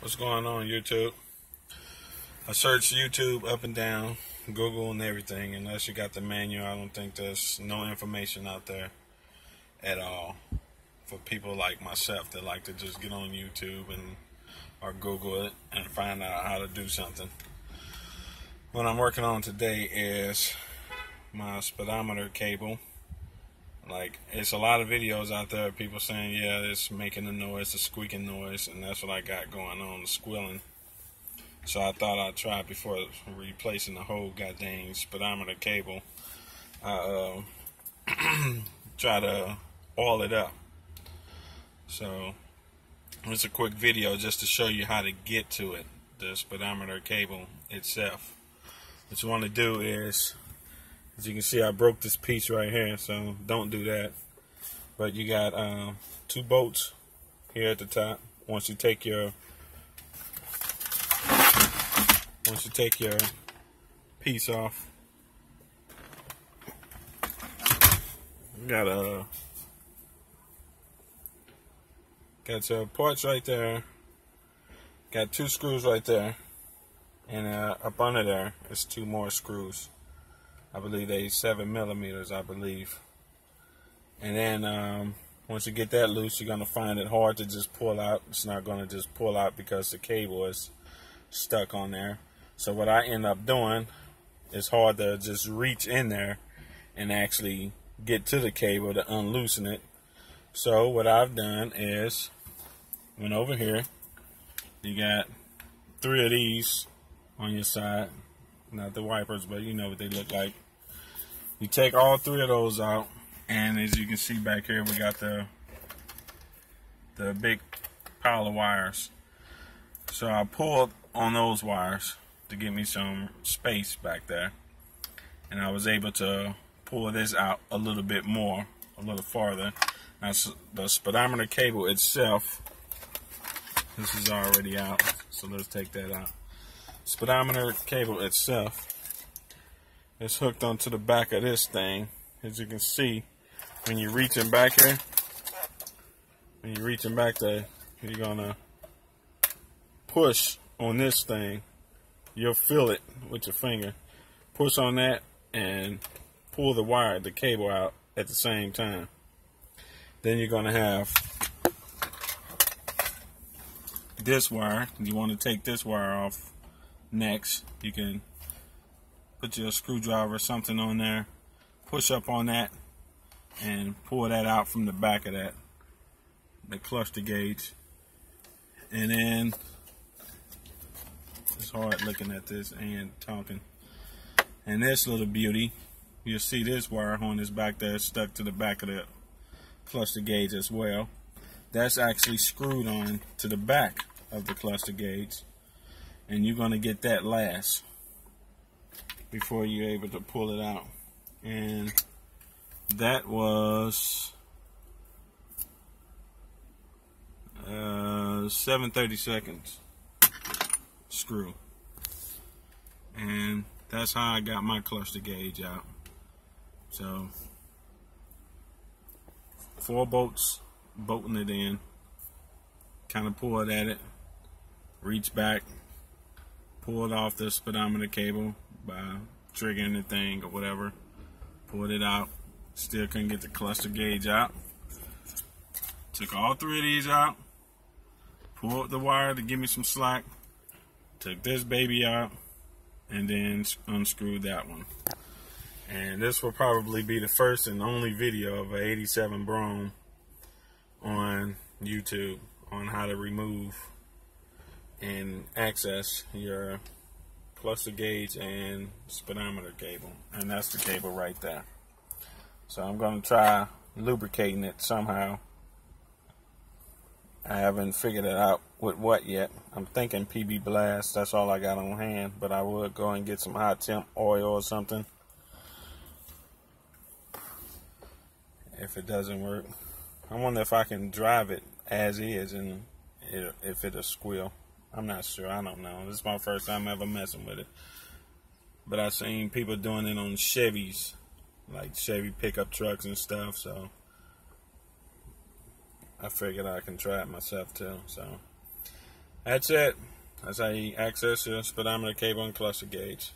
What's going on, YouTube? I searched YouTube up and down, Google and everything. Unless you got the manual, I don't think there's no information out there at all for people like myself that like to just get on YouTube and or Google it and find out how to do something. What I'm working on today is my speedometer cable. Like, it's a lot of videos out there, people saying, yeah, it's making a noise, a squeaking noise, and that's what I got going on, the squealing. So I thought I'd try before replacing the whole goddamn speedometer cable. I try to oil it up. So it's a quick video just to show you how to get to it, the speedometer cable itself. What you want to do is, as you can see, I broke this piece right here, so don't do that. But you got two bolts here at the top. Once you take your piece off, you got your parts right there. Got two screws right there, and up under there is two more screws. I believe they 7mm, I believe. And then once you get that loose, you're gonna find it hard to just pull out. It's not gonna just pull out because the cable is stuck on there. So what I end up doing is hard to just reach in there and actually get to the cable to unloosen it. So what I've done is went over here. You got 3 of these on your side. Not the wipers, but you know what they look like. You take all 3 of those out, and as you can see back here, we got the big pile of wires. So I pulled on those wires to give me some space back there, and I was able to pull this out a little bit more, a little farther. Now the speedometer cable itself, this is already out, so let's take that out. Speedometer cable itself is hooked onto the back of this thing. As you can see, when you're reaching back here, you're gonna push on this thing. You'll feel it with your finger. Push on that and pull the cable out at the same time. Then you're gonna have this wire. You want to take this wire off next. You can put your screwdriver or something on there, push up on that, and pull that out from the back of that, the cluster gauge. And then, it's hard looking at this and talking. And this little beauty, you'll see this wire on this back there stuck to the back of the cluster gauge as well. That's actually screwed on to the back of the cluster gauge, and you're going to get that last before you're able to pull it out. And that was 7/32 screw, and that's how I got my cluster gauge out. So 4 bolts bolting it in, kind of pull it at it, reach back, pull it off the speedometer cable by triggering the thing or whatever, pulled it out, still couldn't get the cluster gauge out. Took all 3 of these out, pulled the wire to give me some slack, took this baby out, and then unscrewed that one. And this will probably be the first and only video of an 87 Brougham on YouTube on how to remove and access your cluster gauge and speedometer cable. And that's the cable right there. So I'm going to try lubricating it somehow. I haven't figured it out with what yet. I'm thinking PB Blast, that's all I got on hand, but I would go and get some hot temp oil or something if it doesn't work. I wonder if I can drive it as is and if it'll squeal. I'm not sure. I don't know. This is my first time ever messing with it. But I've seen people doing it on Chevys, like Chevy pickup trucks and stuff, so I figured I can try it myself too. So That's it. That's how you access your speedometer cable and cluster gauge.